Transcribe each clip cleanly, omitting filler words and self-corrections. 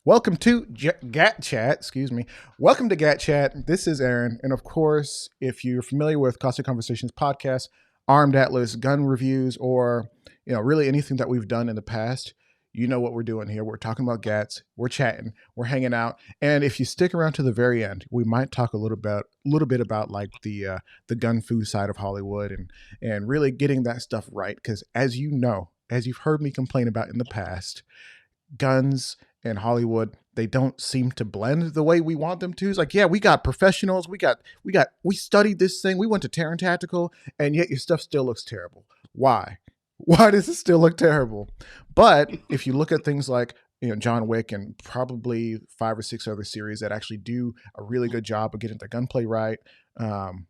Welcome to Gat Chat. Excuse me. Welcome to Gat Chat. This is Aaron, and of course, if you're familiar with Costa Conversations podcast, Armed Atlas gun reviews, or really anything that we've done in the past, you know what we're doing here. We're talking about Gats. We're chatting. We're hanging out. And if you stick around to the very end, we might talk a little bit about like the gun fu side of Hollywood and really getting that stuff right. Because as you know, as you've heard me complain about in the past, guns and Hollywood, they don't seem to blend the way we want them to. It's like, yeah, we got professionals, we studied this thing, we went to Terran Tactical, and yet your stuff still looks terrible. Why? Why does it still look terrible? But if you look at things like John Wick and probably five or six other series that actually do a really good job of getting the gunplay right, um,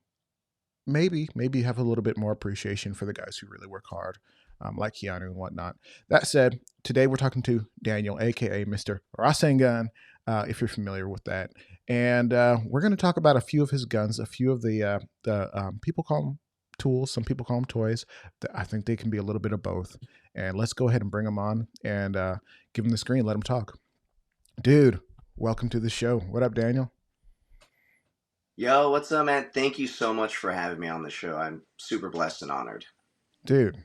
maybe have a little bit more appreciation for the guys who really work hard, like Keanu and whatnot. That said, today we're talking to Daniel, aka Mr. Rasengan, if you're familiar with that, and we're going to talk about a few of his guns, a few of the people call them tools, some people call them toys. I think they can be a little bit of both. And let's go ahead and bring them on and give him the screen, let him talk. Dude, welcome to the show. What up, Daniel? Yo, what's up, man? Thank you so much for having me on the show. I'm super blessed and honored. Dude,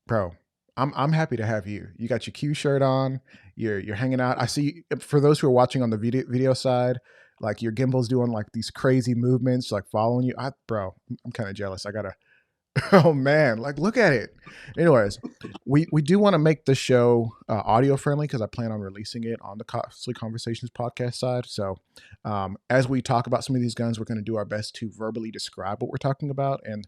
bro, I'm happy to have you. You got your Q shirt on. You're hanging out. I see. For those who are watching on the video side, like your gimbal's doing like these crazy movements, like following you. Bro, I'm kind of jealous. I gotta. Oh man, like look at it. Anyways, we do want to make the show audio friendly because I plan on releasing it on the Costly Conversations podcast side. So as we talk about some of these guns, we're going to do our best to verbally describe what we're talking about and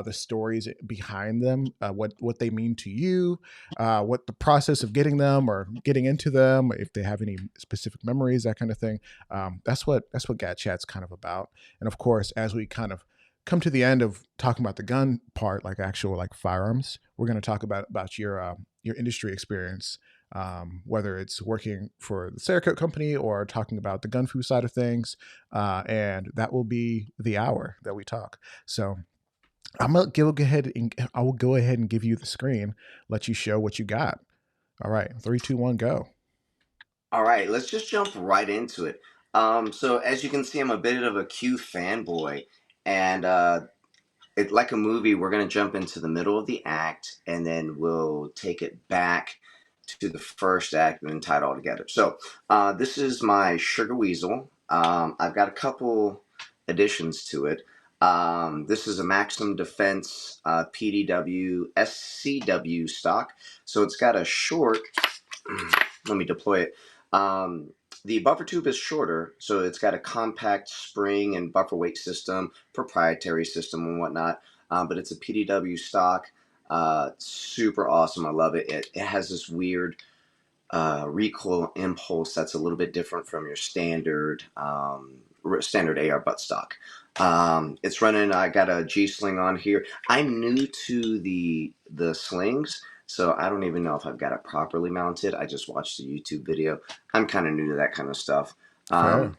the stories behind them, what they mean to you, what the process of getting them or getting into them, if they have any specific memories, that kind of thing. That's what Gat Chat's kind of about. And of course, as we kind of come to the end of talking about the gun part, like actual like firearms, we're going to talk about your industry experience, whether it's working for the Cerakote company or talking about the gun fu side of things, and that will be the hour that we talk. So I will go ahead and give you the screen, let you show what you got. All right, 3, 2, 1, go. All right, let's just jump right into it. So as you can see, I'm a bit of a Q fanboy, and it like a movie. We're gonna jump into the middle of the act, and then we'll take it back to the first act and then tie it all together. So this is my Sugar Weasel. I've got a couple additions to it. This is a Maxim Defense PDW SCW stock. So it's got a short. Let me deploy it. The buffer tube is shorter, so it's got a compact spring and buffer weight system, proprietary system and whatnot. But it's a PDW stock. Super awesome. I love it. It has this weird recoil impulse that's a little bit different from your standard AR buttstock. It's running. I got a G sling on here. I'm new to the slings, so I don't even know if I've got it properly mounted. I just watched a YouTube video. I'm kind of new to that kind of stuff. Fair.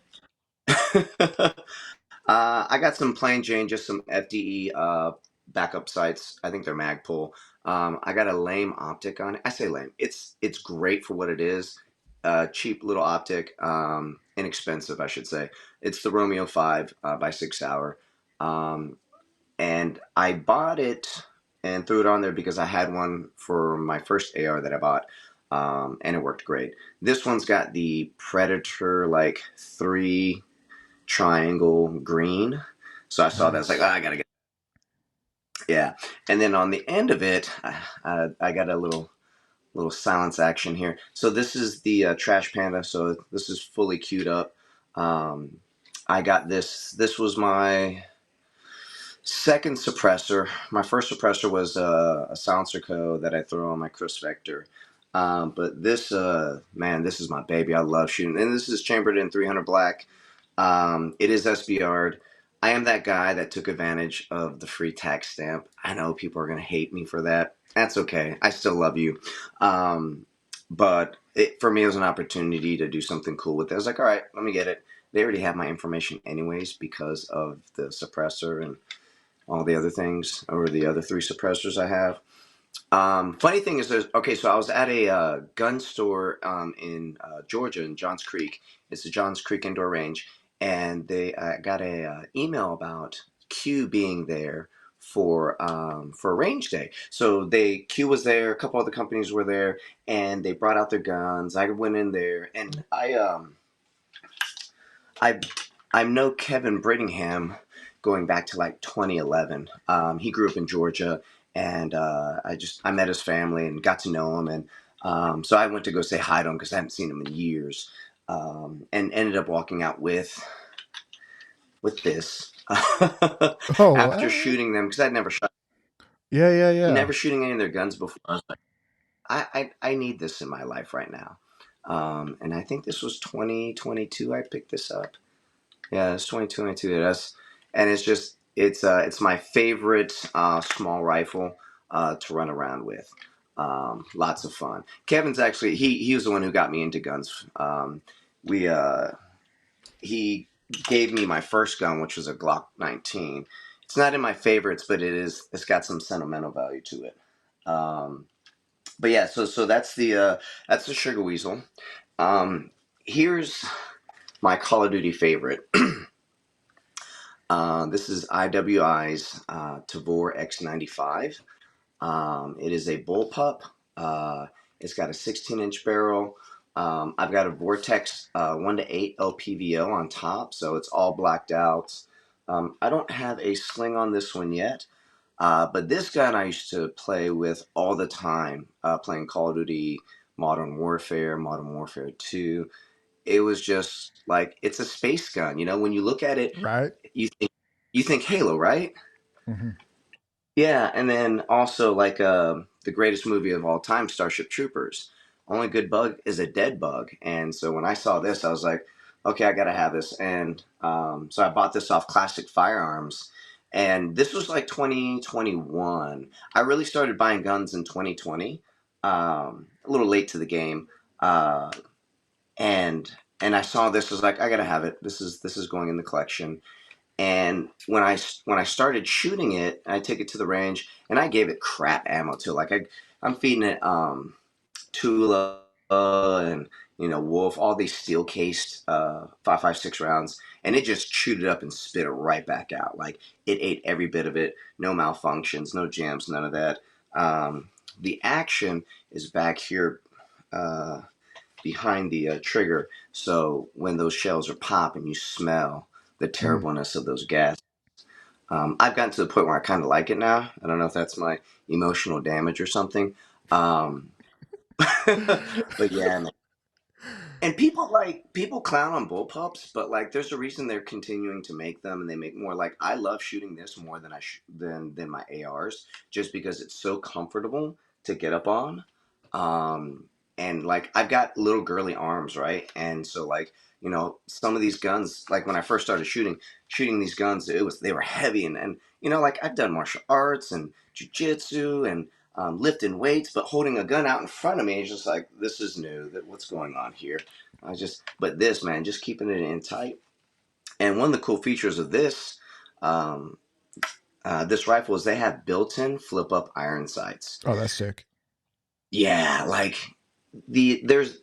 I got some plain Jane, just some FDE backup sights. I think they're Magpul. I got a lame optic on it. I say lame. It's great for what it is. Cheap little optic, inexpensive, I should say. It's the Romeo 5 by 6 Hour. And I bought it and threw it on there because I had one for my first AR that I bought. And it worked great. This one's got the Predator like 3 triangle green. So I saw that. I was like, Nice. oh, I gotta get. Yeah. And then on the end of it, I got a little silence action here. So this is the Trash Panda. So this is fully queued up. I got this. This was my second suppressor. My first suppressor was a silencer code that I throw on my Chris Vector. But this, man, this is my baby. I love shooting. And this is chambered in 300 black. It is SBR'd. I am that guy that took advantage of the free tax stamp. I know people are going to hate me for that. That's okay. I still love you. But for me, it was an opportunity to do something cool with it. I was like, all right, let me get it. They already have my information anyways because of the suppressor and all the other things, or the other 3 suppressors I have. Funny thing is, okay, so I was at a gun store in Georgia in Johns Creek. It's the Johns Creek Indoor Range, and they got a email about Q being there for Range Day. So Q was there, a couple other companies were there, and they brought out their guns. I went in there, and I I know Kevin Brittingham going back to like 2011. He grew up in Georgia, and I met his family and got to know him, and so I went to go say hi to him because I haven't seen him in years, and ended up walking out with this Oh, after what? shooting them because I'd Yeah, yeah, yeah. never shooting any of their guns before. I was like, I need this in my life right now, and I think this was 2022. I picked this up. Yeah, it's 2022. That's and it's my favorite small rifle to run around with. Lots of fun. Kevin's actually he was the one who got me into guns. We He gave me my first gun, which was a Glock 19. It's not in my favorites, but it's got some sentimental value to it. But yeah, so that's the Sugar Weasel. Here's my Call of Duty favorite. This is IWI's Tavor X95. It is a bullpup. It's got a 16-inch barrel. I've got a Vortex 1 to 8 LPVO on top, so it's all blacked out. I don't have a sling on this one yet, but this gun I used to play with all the time, playing Call of Duty, Modern Warfare 2. It was just like it's a space gun. You know, when you look at it, Right. you think Halo, right? Hmm. Yeah, and then also like the greatest movie of all time, Starship Troopers. Only good bug is a dead bug, and so when I saw this, I was like, okay, I gotta have this, and so I bought this off Classic Firearms, and this was like 2021. I really started buying guns in 2020, a little late to the game, uh, and I saw this, I was like, I gotta have it. This is going in the collection. And when I started shooting it, I took it to the range and I gave it crap ammo too. I'm feeding it Tula and Wolf, all these steel cased 5.56 rounds, and it just chewed it up and spit it right back out. Like it ate every bit of it. No malfunctions, no jams, none of that. The action is back here behind the trigger, so when those shells are popping, you smell the Mm. terribleness of those gas. I've gotten to the point where I kind of like it now. I don't know if that's my emotional damage or something. Um, but yeah, man. And people clown on bullpups, but like there's a reason they're continuing to make them, and they make more. Like I love shooting this more than than my ARs, just because it's so comfortable to get up on. Um, and like I've got little girly arms, right? And so like some of these guns, like when I first started shooting these guns, they were heavy, and like I've done martial arts and jujitsu and lifting weights, but holding a gun out in front of me is just like this is new. That what's going on here? But this man, just keeping it in tight. And one of the cool features of um, this rifle is they have built-in flip-up iron sights. Oh, that's sick. Yeah, like there's,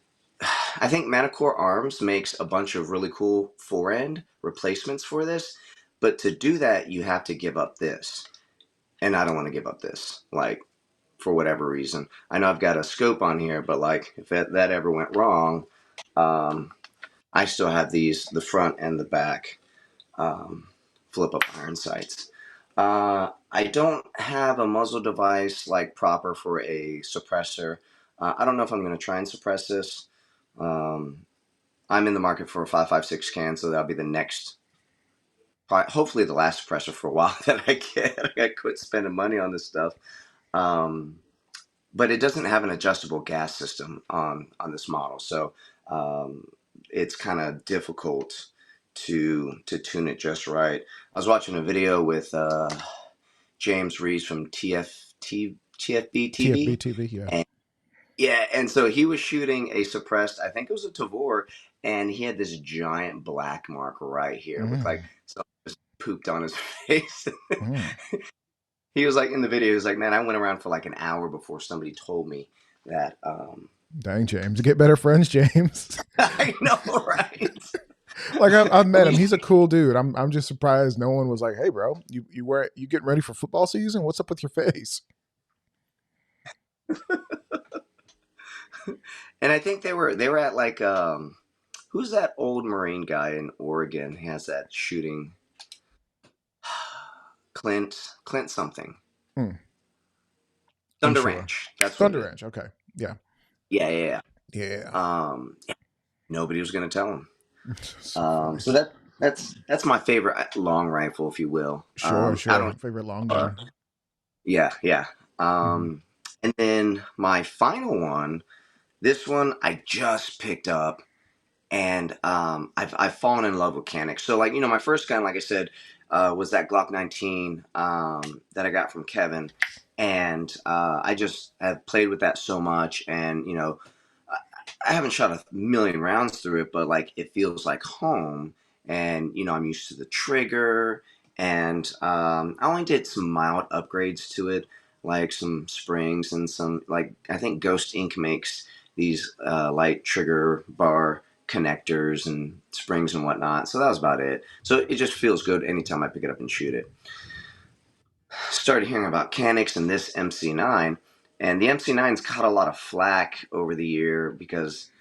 I think Manicore Arms makes a bunch of really cool fore-end replacements for this, but to do that, you have to give up this, and I don't want to give up this. Like for whatever reason. I know I've got a scope on here, but like if that ever went wrong, um, I still have the front and the back um, flip up iron sights. I don't have a muzzle device like proper for a suppressor. I don't know if I'm going to try and suppress this. Um, I'm in the market for a 5.56 can, so that'll be the next, hopefully the last suppressor for a while that I get. I got to quit spending money on this stuff. Um, but it doesn't have an adjustable gas system on this model, so um, it's kind of difficult to tune it just right. I was watching a video with James Reeves from TFB TFB TV, TV. Yeah. and yeah, and so he was shooting a suppressed, I think it was a Tavor, and he had this giant black mark right here. It looked like Mm. someone just pooped on his face. Mm. He was like in the video. He was like, "Man, I went around for like an hour before somebody told me that." Dang, James, get better friends, James. I know, right? Like I've At met him. He's least a cool dude. I'm just surprised no one was like, "Hey, bro, you getting ready for football season? What's up with your face?" and I think they were at like who's that old Marine guy in Oregon? He has that shooting. Clint something. Hmm, Thunder unsure. Ranch. That's what it Thunder is. Ranch. Okay. Yeah. Yeah, yeah, Yeah. yeah. Nobody was gonna tell him. So funny. So that's my favorite long rifle, if you will. Sure, I sure. don't. Favorite long gun. Yeah, yeah. Hmm. And then my final one. This one I just picked up, and I've fallen in love with Canik. So like my first gun, like I said, was that Glock 19 that I got from Kevin, and I just have played with that so much, and I I haven't shot a million rounds through it, but like it feels like home, and I'm used to the trigger, and I only did some mild upgrades to it, like some springs and some like I think Ghost Ink makes these light trigger bar connectors and springs and whatnot. So that was about it. So it just feels good anytime I pick it up and shoot it. Started hearing about Caniks and this MC9, and the MC9's caught a lot of flack over the year because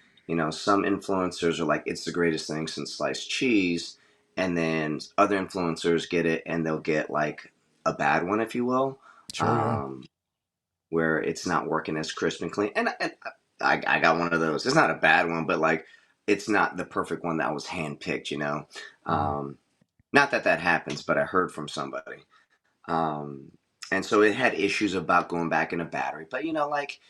some influencers are like it's the greatest thing since sliced cheese, and then other influencers get it and they'll get like a bad one, if you will, Sure, yeah. um, where it's not working as crisp and clean. And I got one of those. It's not a bad one, but like it's not the perfect one that was handpicked. Hmm. Um, Not that that happens, but I heard from somebody. Um, and so it had issues about going back in a battery. But like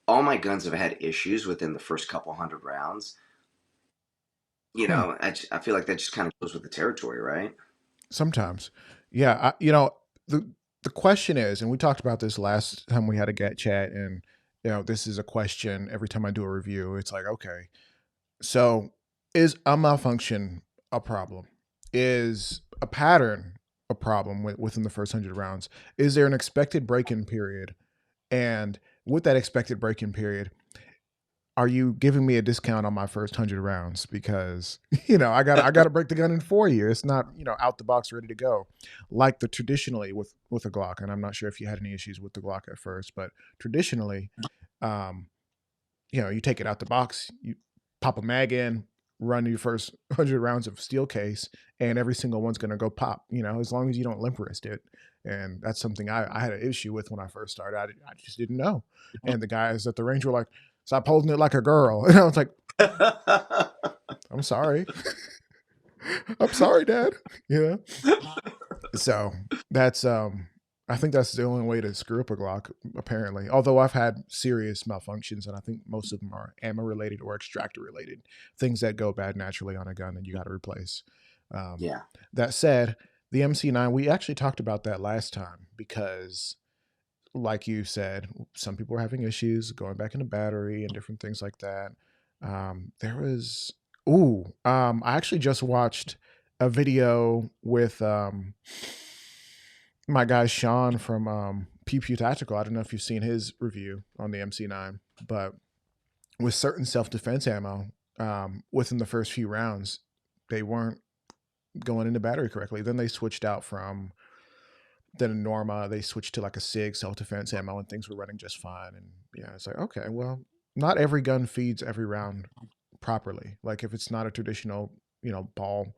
all my guns have had issues within the first couple hundred rounds. Hmm. I feel like that just kind of goes with the territory, right? Sometimes, yeah. The the question is, and we talked about this last time we had a Gat Chat, and this is a question every time I do a review. It's like, okay, so is a malfunction a problem? Is a pattern a problem within the first 100 rounds? Is there an expected break-in period? And with that expected break-in period, are you giving me a discount on my first 100 rounds? Because I gotta break the gun in 4 years. It's not out the box ready to go, like the traditionally with a Glock. And I'm not sure if you had any issues with the Glock at first, but traditionally, um, you take it out the box, you pop a mag in, run your first 100 rounds of steel case, and every single one's gonna go pop. As long as you don't limp wrist it. And that's something I had an issue with when I first started. I just didn't know. And the guys at the range were like, "Stop holding it like a girl." And I was like, "I'm sorry, I'm sorry, Dad." You know. So that's I think that's the only way to screw up a Glock, apparently. Although I've had serious malfunctions, and I think most of them are ammo related or extractor related, things that go bad naturally on a gun and you got to replace. Um, Yeah. that said, the MC9, we actually talked about that last time because, like you said, some people are having issues going back into battery and different things like that. There was, I actually just watched a video with my guy Sean from Pew Pew Tactical. I don't know if you've seen his review on the MC9, but with certain self defense ammo, within the first few rounds, they weren't going into battery correctly. Then they switched out from then a Norma, they switched to like a SIG self defense ammo, and things were running just fine. And yeah, it's like, okay, well, not every gun feeds every round properly. Like if it's not a traditional, ball,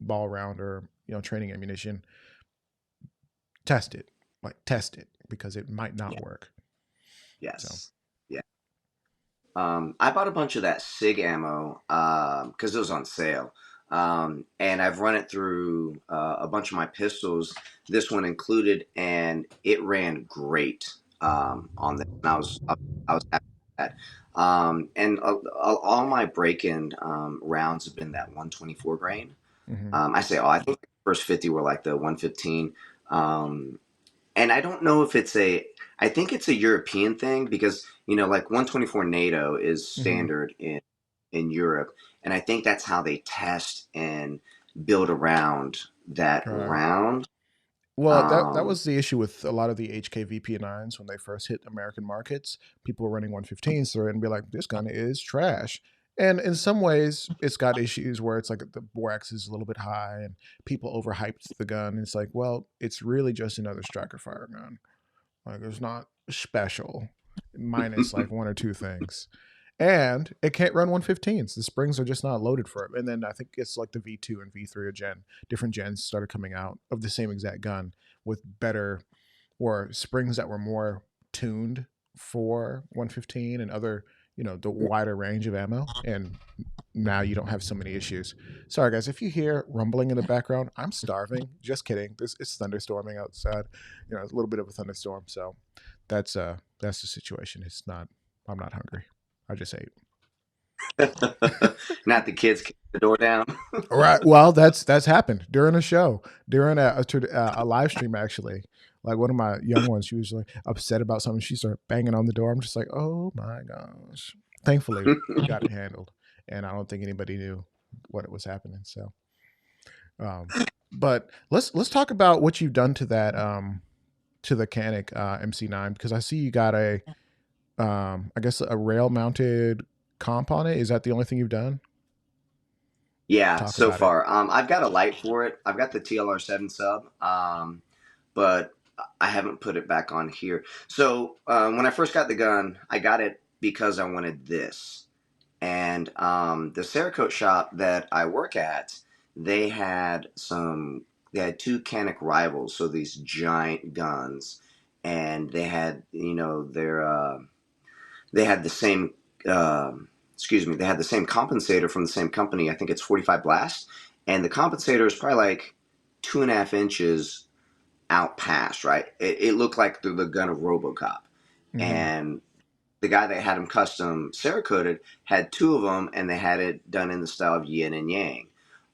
ball round or training ammunition, test it. Like test it because it might Yeah. not work. So Yes. Yeah. I bought a bunch of that SIG ammo because it was on sale. And I've run it through a bunch of my pistols, this one included, and it ran great on this. And I was happy with that. And all my break-in rounds have been that 124 grain. hmm I say, I think the first 50 were like the 115. Um, and I don't know if I think it's a European thing because like 124 NATO is hmm standard in Europe, and I think that's how they test and build around that right. round. Well, that Um, was the issue with a lot of the HKVP9s when they first hit American markets. People were running 115s through it and be like, "This gun is trash." And in some ways, it's got issues where it's like the borax is a little bit high and people overhyped the gun. It's like, well, it's really just another striker fire gun. Like it's not special, minus like one or two things. And it can't run 115s. The springs are just not loaded for it. And then I think it's like the V2 and V3 different gens started coming out of the same exact gun with better or springs that were more tuned for 115 and other, the wider range of ammo. And now you don't have so many issues. Sorry guys, if you hear rumbling in the background, I'm starving. Just kidding. It's thunderstorming outside. It's a little bit of a thunderstorm, so that's the situation. I'm not hungry. I just ate. not the kids kick the door down. All right. Well, that's happened during a show, during a live stream actually. Like one of my young ones, she was like upset about something. She started banging on the door. I'm just like, oh my gosh. Thankfully, we got it handled, and I don't think anybody knew what it was happening. So, um, but let's talk about what you've done to that to the Canik MC9 because I see you got I guess a rail mounted comp on it. Is that the only thing you've done? Yeah, Talk so about it. far. I've got a light for it. I've got the TLR7 sub, but I haven't put it back on here. So when I first got the gun, I got it because I wanted this. And the Cerakote shop that I work at, they had they had two Canik rivals, so these giant guns, and they had they had the same they had the same compensator from the same company. I think it's 45 Blast, and the compensator is probably like 2.5 inches out past. Right, it looked like the gun of RoboCop, Mm-hmm. and the guy that had them custom Cerakoted had two of them, and they had it done in the style of yin and yang.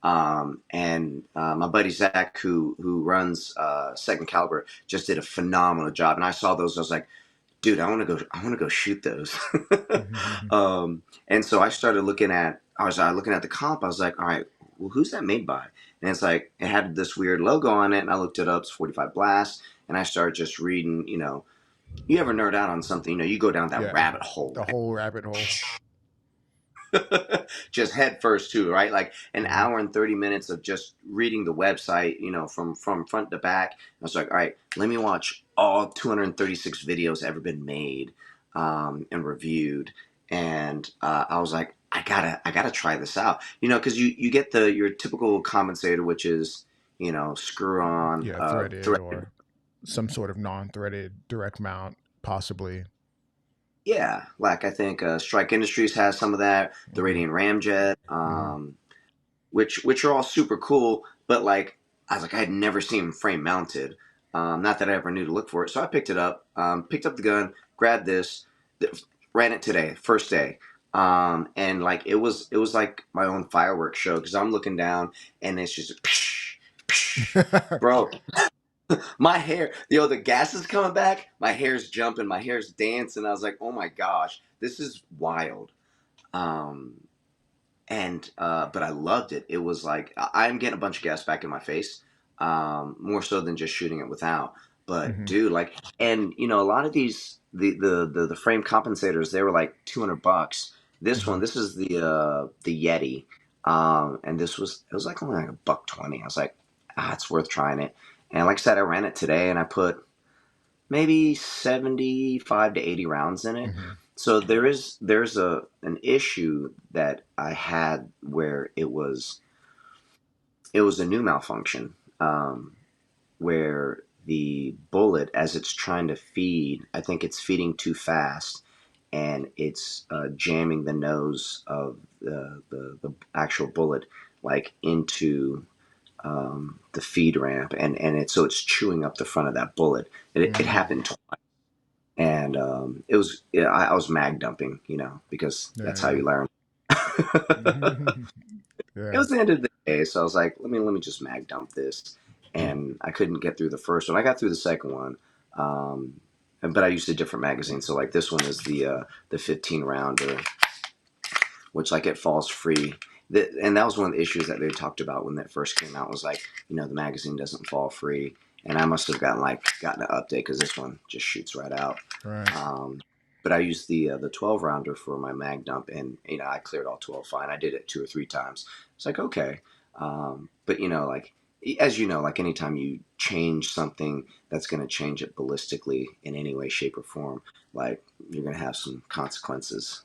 And my buddy Zach, who runs Second Caliber, just did a phenomenal job. And I saw those, I was like, dude, I want to go shoot those. Mm-hmm. And so I started looking at, I was looking at the comp. I was like, all right, well, who's that made by? And it's like it had this weird logo on it, and I looked it up. It's 45 Blast, and I started just reading. You ever nerd out on something? You go down that Yeah, rabbit hole, the whole rabbit hole. just head first too, right? Like an Mm-hmm. hour and 30 minutes of just reading the website, from front to back. I was like, all right, let me watch all 236 videos ever been made and reviewed, and I was like, I gotta try this out, because you get your typical compensator, which is screw on Yeah, threaded or some sort of non-threaded direct mount, possibly. Yeah, like I think Strike Industries has some of that. The Mm-hmm. Radiant Ramjet, Mm-hmm. which are all super cool. But like I was like, I had never seen them frame mounted. Not that I ever knew to look for it, so I picked it up. Picked up the gun, grabbed this, ran it today, first day. And like it was like my own fireworks show because I'm looking down and it's just psh, psh, bro. My hair, the gas is coming back. My hair's jumping. My hair's dancing. I was like, oh my gosh, this is wild. Um, and but I loved it. It was like I'm getting a bunch of gas back in my face, more so than just shooting it without. But Mm-hmm. dude, like, and a lot of these the frame compensators, they were like $200. Mm-hmm. This is the Yeti, and it was like only like $120. I was like, it's worth trying it. And like I said, I ran it today, and I put maybe 75 to 80 rounds in it. Mm-hmm. So there's an issue that I had where it was a new malfunction, where the bullet, as it's trying to feed, I think it's feeding too fast, and it's jamming the nose of the actual bullet like into the feed ramp, and it's chewing up the front of that bullet. It Mm-hmm. happened and it was yeah, I was mag dumping, because that's how Yeah. you learn. It Yeah. was the end of the day, so I was like, let me just mag dump this, and I couldn't get through the first one. I got through the second one, but I used a different magazine, so like this one is the 15 rounder, which like it falls free. And that was one of the issues that they talked about when that first came out was like, the magazine doesn't fall free. and I must have gotten an update because this one just shoots right out. Right. But I used the 12 rounder for my mag dump, and I cleared all 12 fine. I did it 2 or 3 times. It's like okay, but like as you know, like anytime you change something that's going to change it ballistically in any way, shape, or form, like you're going to have some consequences.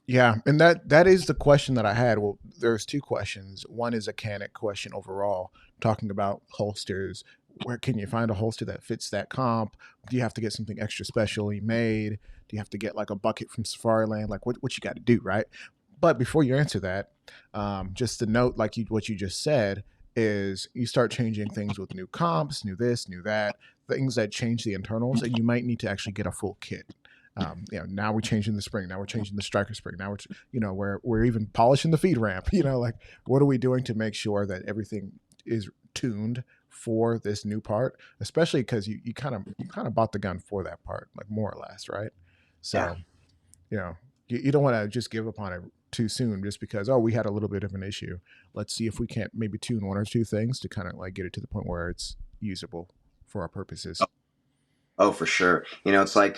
Yeah, and that is the question that I had. Well, there's two questions. One is a Canik question overall, talking about holsters. Where can you find a holster that fits that comp? Do you have to get something extra specially made? Do you have to get like a bucket from Safariland? Like what you got to do, right? But before you answer that, just to note, like what you just said, is you start changing things with new comps, new this, new that, things that change the internals, and you might need to actually get a full kit. Now we're changing the spring. Now we're changing the striker spring. Now we're even polishing the feed ramp. Like what are we doing to make sure that everything is tuned for this new part? Especially because you kind of bought the gun for that part, like more or less, right? Yeah. So you know you don't want to just give up on it too soon just because we had a little bit of an issue. Let's see if we can't maybe tune one or two things to kind of like get it to the point where it's usable for our purposes. Oh, for sure. It's like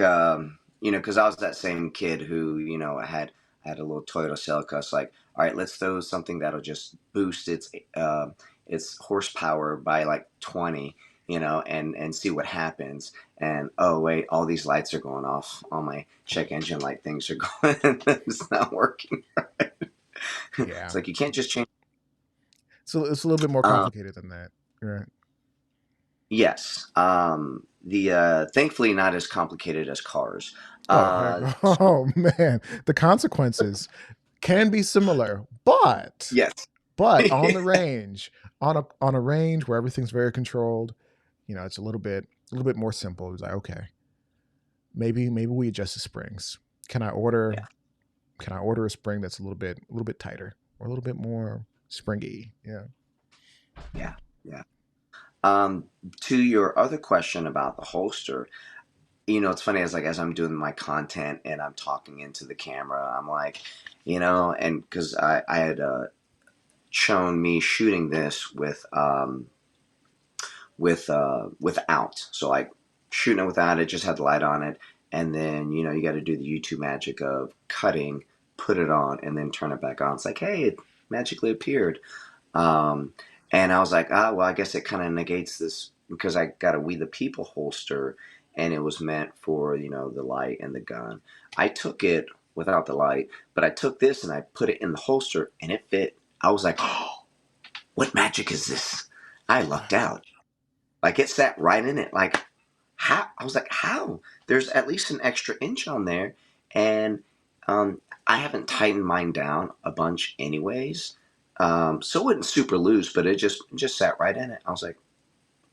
because I was that same kid who had a little Toyota Celica. It's like, all right, let's throw something that'll just boost its horsepower by like 20, and see what happens. And oh wait, all these lights are going off. All my check engine light things are going. It's not working. Yeah, It's like you can't just change. so it's a little bit more Um, complicated than that, right? yes. The thankfully not as complicated as cars. Oh heck, Uh, oh man, the consequences can be similar, but yes. on the range, on a range where everything's very controlled, it's a little bit more simple. It's like okay, maybe we adjust the springs. Can I order? Yeah. Can I order a spring that's a little bit tighter or a little bit more springy? Yeah. Yeah. Yeah. Um, to your other question about the holster, it's funny as I'm doing my content and I'm talking into the camera, I'm like, and because I had shown me shooting this without, so like shooting it without it, just had the light on it, and then you got to do the YouTube magic of cutting, put it on, and then turn it back on. It's like, hey, it magically appeared. Um, and I was like, well, I guess it kind of negates this because I got a We the People holster and it was meant for, the light and the gun. I took it without the light, but I took this and I put it in the holster and it fit. I was like, oh, what magic is this? I lucked out. Like it sat right in it. Like, how? I was like, how? There's at least an extra inch on there. And I haven't tightened mine down a bunch anyways. So it wasn't super loose, but it just sat right in it. I was like,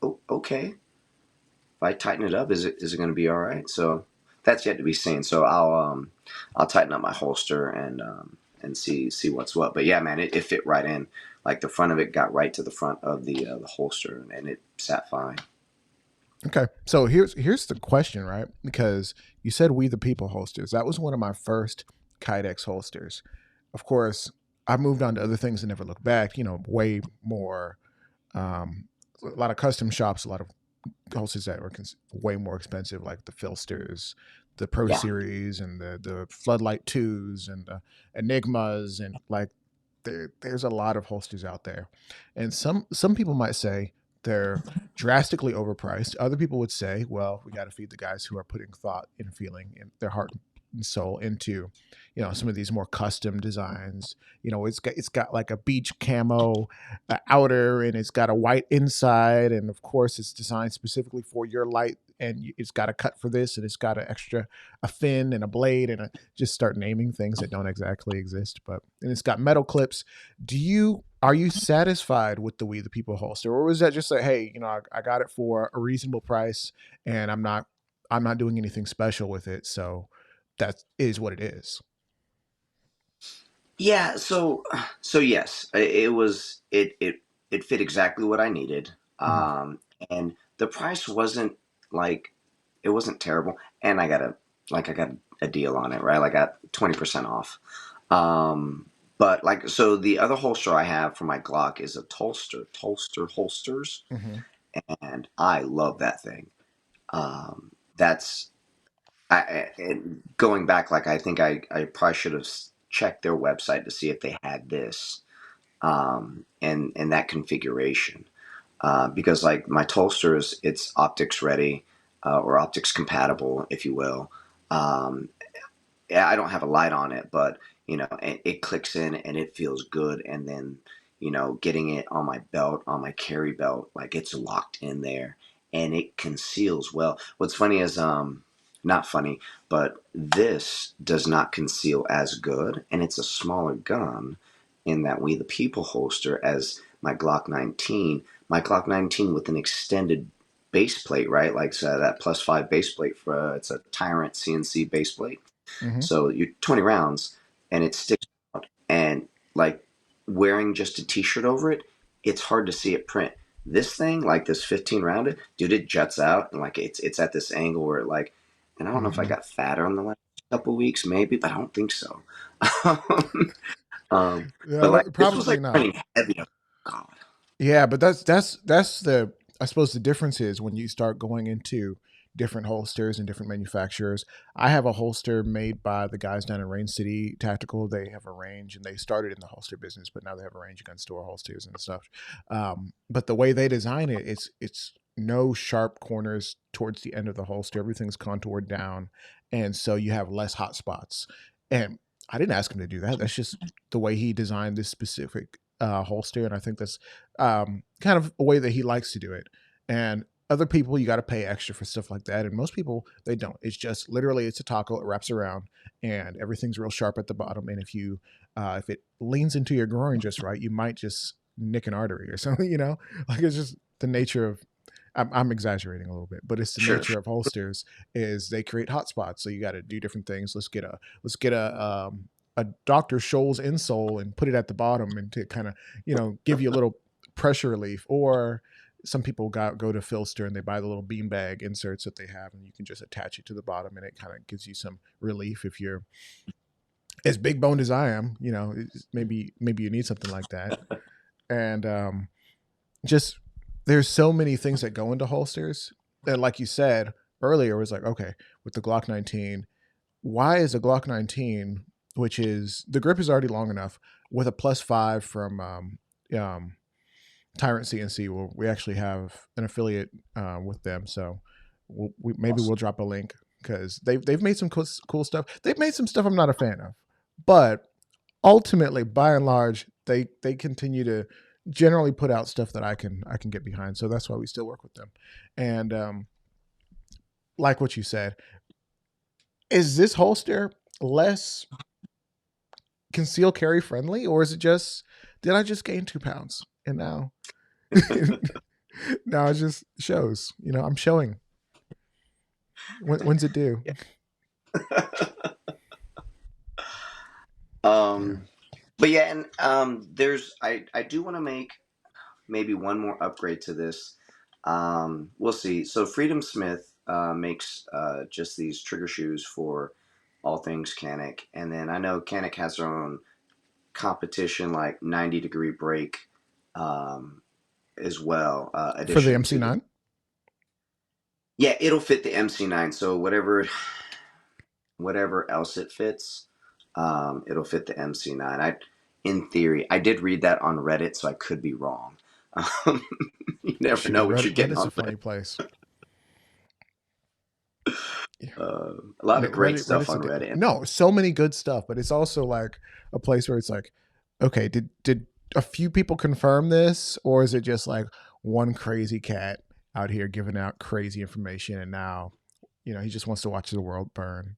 oh, okay. If I tighten it up, is it going to be all right? So that's yet to be seen. So I'll tighten up my holster and see what's what. But yeah, man, it fit right in. Like the front of it got right to the front of the holster, and it sat fine. Okay, so here's the question, right? Because you said We the People holsters. That was one of my first Kydex holsters. Of course, I moved on to other things and never looked back. Way more, a lot of custom shops, a lot of holsters that were way more expensive, like the Filsters, the Pro Yeah. Series, and the Floodlight twos and the Enigmas, and like there's a lot of holsters out there, and some people might say they're drastically overpriced. Other people would say, well, we got to feed the guys who are putting thought and feeling in their heart and soul into, some of these more custom designs. It's got like a beach camo outer, and it's got a white inside, and of course, it's designed specifically for your light. And it's got a cut for this, and it's got an extra a fin and a blade, and just start naming things that don't exactly exist. And it's got metal clips. Are you satisfied with the We the People holster, or was that just like, hey, I got it for a reasonable price, and I'm not doing anything special with it, so that is what it is. Yeah, so yes, it fit exactly what I needed. Mhm. And the price wasn't like it wasn't terrible, and I got a deal on it, right? I got 20% off. But so the other holster I have for my Glock is a Tolster holsters, Mhm. and I love that thing. That's going back. Like I think I probably should have checked their website to see if they had this and that configuration. Because like my Tolsters, it's optics ready or optics compatible, if you will. Um, yeah, I don't have a light on it, but it clicks in and it feels good. And then, getting it on my belt, on my carry belt, like it's locked in there and it conceals well. What's funny is, not funny, but this does not conceal as good, and it's a smaller gun in that We the People holster as my Glock 19. My Glock 19 with an extended base plate, right? Like so that +5 base plate for it's a Tyrant CNC base plate. Mm-hmm. So you're 20 rounds and it sticks out. And like wearing just a t-shirt over it, it's hard to see it print. This thing, like this 15 rounded, dude, it juts out and like it's at this angle where it like, and I don't know if I Mm-hmm. got fatter in the last couple weeks, maybe, but I don't think so. um, but Yeah, like this was probably like not. printing heavy. God, Yeah, but that's the I suppose the difference is when you start going into different holsters and different manufacturers. I have a holster made by the guys down in Rain City Tactical. They have a range, and they started in the holster business, but now they have a range of gun store holsters and stuff. But the way they design it, it's no sharp corners towards the end of the holster. Everything's contoured down, and so you have less hot spots. And I didn't ask him to do that. That's just the way he designed this specific holster, and I think that's kind of a way that he likes to do it. And other people, you got to pay extra for stuff like that, and most people they don't. It's just literally it's a taco. It wraps around, and everything's real sharp at the bottom. And if it leans into your groin just right, you might just nick an artery or something. Like it's just the nature of. I'm exaggerating a little bit, but it's the sure, nature sure. of holsters is they create hotspots. So you got to do different things. Let's get a Dr. Scholl's insole and put it at the bottom and to kind of give you a little pressure relief. Or some people go to Filster and they buy the little beanbag inserts that they have, and you can just attach it to the bottom, and it kind of gives you some relief if you're as big boned as I am. Maybe you need something like that. And just there's so many things that go into holsters. And like you said earlier, it was like, okay, with the Glock 19, why is a Glock 19, which is the grip is already long enough, with a +5 from um, Tyrant CNC? Well, we actually have an affiliate with them, so maybe Awesome. we'll drop a link because they've made some cool stuff. They've made some stuff I'm not a fan of, but ultimately, by and large, they continue to generally put out stuff that I can get behind. So that's why we still work with them. And like what you said, is this holster less conceal carry friendly, or is it just did I just gain 2 pounds and now now it just shows? I'm showing. When's it due? Yeah. um, but yeah, and there's I do want to make maybe one more upgrade to this. We'll see. So Freedom Smith makes just these trigger shoes for all things Canik, and then I know Canik has their own competition like 90-degree break um, as well. For the Addition to the MC9. yeah, it'll fit the MC9. So whatever else it fits, it'll fit the MC9. In theory, I did read that on Reddit, so I could be wrong. Um, you never know Shoot, what you're getting Reddit's a on Reddit. funny place. Yeah. A lot No, of great stuff Reddit's on Reddit. no, so many good stuff, but it's also like a place where it's like, okay, did a few people confirm this, or is it just like one crazy cat out here giving out crazy information, and now he just wants to watch the world burn.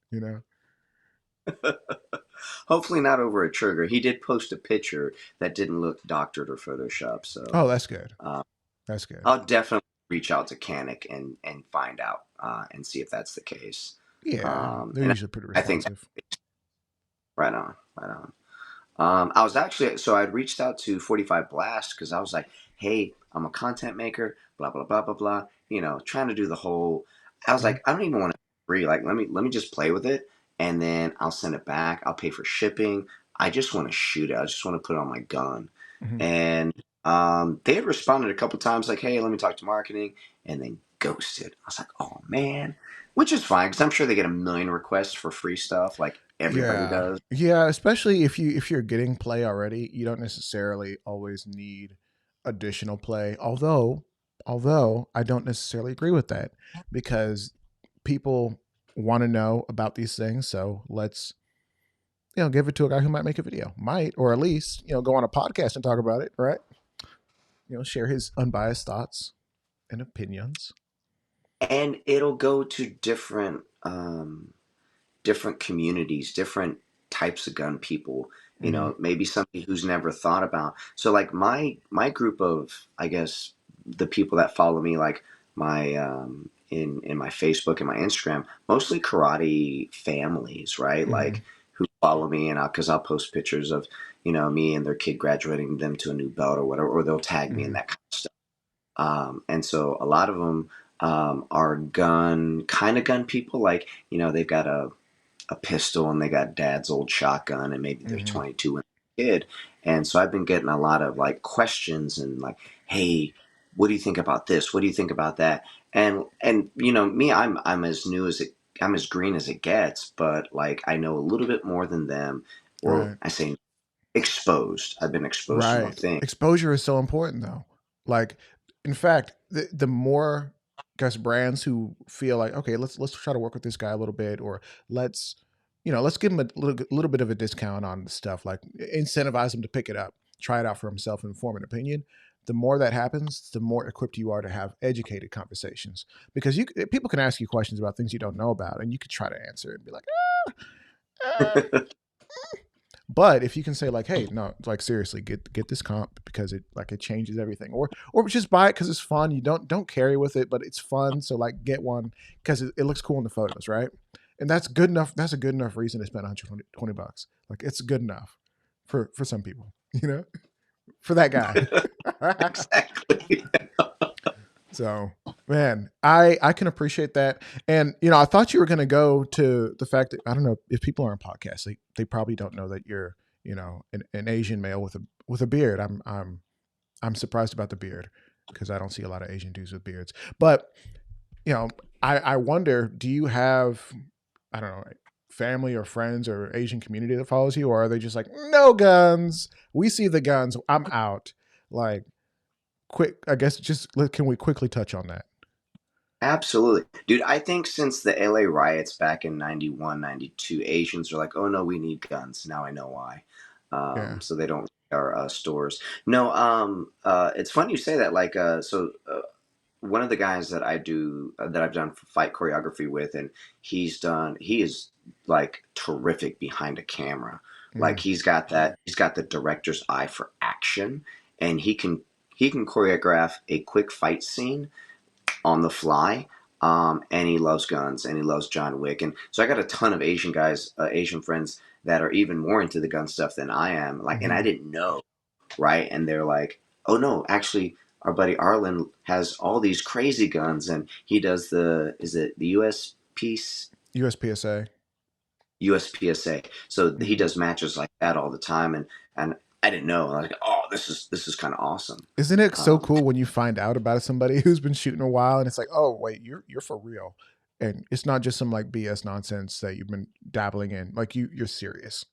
Hopefully not over a trigger. He did post a picture that didn't look doctored or photoshopped, so Oh, that's good. uh, That's good. I'll definitely reach out to Canik and find out and see if that's the case. Yeah, they're And usually pretty I think responsive. right on, right on. I was actually so I'd reached out to 45 Blast because I was like, hey, I'm a content maker, blah blah blah blah blah. Trying to do the whole. I was Mhm. like, I don't even want to agree. Like, let me just play with it, and then I'll send it back. I'll pay for shipping. I just want to shoot it. I just want to put it on my gun. Mhm. And They had responded a couple times like, "Hey, let me talk to marketing," and then ghosted. I was like, "Oh man," which is fine because I'm sure they get a million requests for free stuff, like everybody Yeah. does. Yeah, especially if you're getting play already, you don't necessarily always need additional play. Although I don't necessarily agree with that because people want to know about these things, so let's give it to a guy who might make a video. Might or at least, go on a podcast and talk about it, right? Share his unbiased thoughts and opinions. And it'll go to different communities, different types of gun people. Mhm. Maybe somebody who's never thought about. So like my group of, I guess, the people that follow me, like my in my Facebook and my Instagram, mostly karate families, right? Mhm. Like who follow me and because I'll post pictures of me and their kid graduating them to a new belt or whatever, or they'll tag me in Mhm. that kind of stuff. And so a lot of them are kind of gun people. Like they've got a pistol and they got dad's old shotgun and maybe they're Mhm. 22 and a kid. And so I've been getting a lot of like questions and like, hey, what do you think about this? What do you think about that? And me, I'm as new as it, I'm as green as it gets, but like I know a little bit more than them, or Right. I say exposed. I've been exposed to more Right. things. Exposure is so important though. Like, in fact, the more guys brands who feel like, okay, let's try to work with this guy a little bit, or let's let's give him a little bit of a discount on the stuff, like incentivize him to pick it up, try it out for himself, and form an opinion. The more that happens, the more equipped you are to have educated conversations, because people can ask you questions about things you don't know about, and you could try to answer it and be like, ah, but if you can say like, "Hey, no, like seriously, get this comp because it changes everything," or just buy it because it's fun. You don't carry with it, but it's fun. So like, get one because it looks cool in the photos, right? And that's good enough. That's a good enough reason to spend 120 bucks. Like it's good enough for some people, for that guy. Exactly. So man, I can appreciate that. And I thought you were gonna go to the fact that I don't know if people are on podcasts, they probably don't know that you're, an Asian male with a beard. I'm surprised about the beard because I don't see a lot of Asian dudes with beards. But, you know, I wonder, do you have I don't know, family or friends or Asian community that follows you, or are they just like, no guns? We see the guns, I'm out. Like quick, I guess can we quickly touch on that? Absolutely. Dude, I think since the LA riots back in 91, 92, Asians are like, oh no, we need guns. Now I know why. Yeah. So they don't our stores. No, it's funny you say that. Like, one of the guys that I do, that I've done fight choreography with, and he is like terrific behind a camera. Like Mm. he's got the director's eye for action, and he can choreograph a quick fight scene on the fly. And he loves guns and he loves John Wick. And so I got a ton of Asian guys, Asian friends that are even more into the gun stuff than I am. Like, and I Hmm. didn't know, right? And they're like, oh no, actually, our buddy Arlen has all these crazy guns, and he does is it the USPSA. USPSA? So he Hmm. does matches like that all the time, and I didn't know. I was like, oh, this is kind of awesome. Isn't it so Um, cool when you find out about somebody who's been shooting a while and it's like, oh wait, you're for real, and it's not just some like BS nonsense that you've been dabbling in. Like you're serious.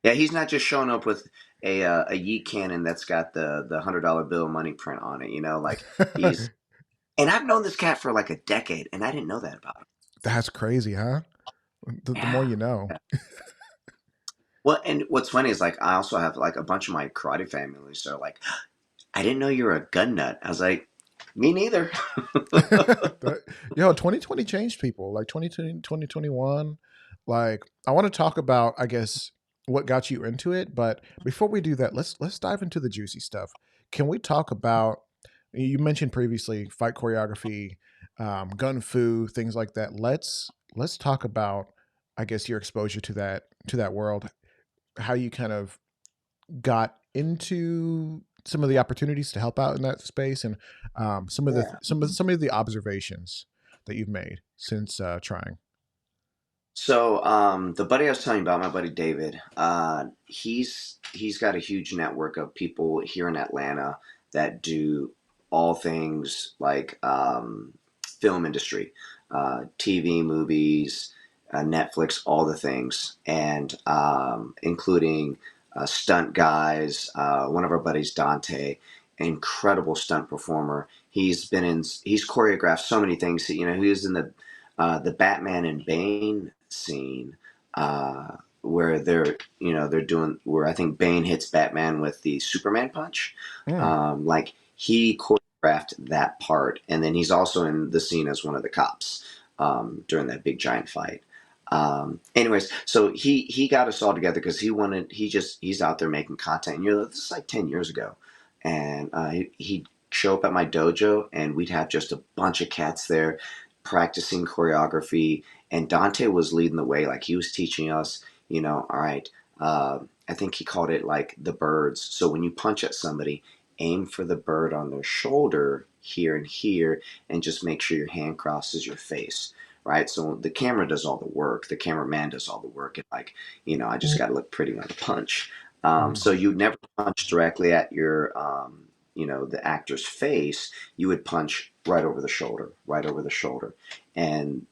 Yeah, he's not just showing up with a yeet cannon that's got the $100 bill money print on it. Like he's and I've known this cat for like a decade, and I didn't know that about him. That's crazy, huh? The more Yeah. you know. Yeah. Well, and what's funny is like I also have like a bunch of my karate family, so like I didn't know you were a gun nut. I was like, me neither. 2020 changed people. Like 2020, 2021. Like I want to talk about, I guess, what got you into it. But before we do that, let's dive into the juicy stuff. Can we talk about? You mentioned previously fight choreography, gun fu, things like that. Let's talk about, I guess, your exposure to that world, how you kind of got into some of the opportunities to help out in that space, and Yeah. some of the observations that you've made since trying. So the buddy I was telling you about, my buddy David, he's got a huge network of people here in Atlanta that do all things like film industry, TV, movies, Netflix, all the things, and including stunt guys. One of our buddies, Dante, incredible stunt performer. He's choreographed so many things. You know, he was in the Batman and Bane scene, where they're doing where I think Bane hits Batman with the Superman punch. Mm. Like he choreographed that part, and then he's also in the scene as one of the cops during that big giant fight. Anyways, so he got us all together because he's out there making content. And this is like 10 years ago, and he'd show up at my dojo, and we'd have just a bunch of cats there practicing choreography. And Dante was leading the way, like he was teaching us, all right. I think he called it like the birds. So when you punch at somebody, aim for the bird on their shoulder here and here, and just make sure your hand crosses your face. Right, so the camera does all the work. The cameraman does all the work, and like I just got to look pretty when I punch. Mm. So you never punch directly at your, the actor's face. You would punch right over the shoulder, right over the shoulder, and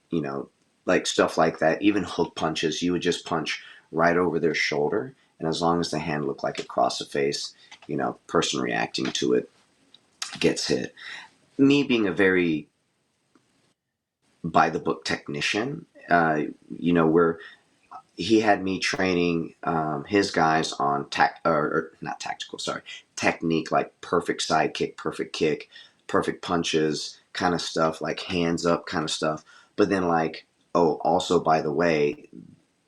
like stuff like that. Even hook punches, you would just punch right over their shoulder, and as long as the hand looked like it crossed the face, person reacting to it gets hit. Me being a very by the book technician, where he had me training his guys on or not tactical, sorry, technique, like perfect side kick, perfect kick, perfect punches, kind of stuff, like hands up kind of stuff. But then like, oh, also by the way,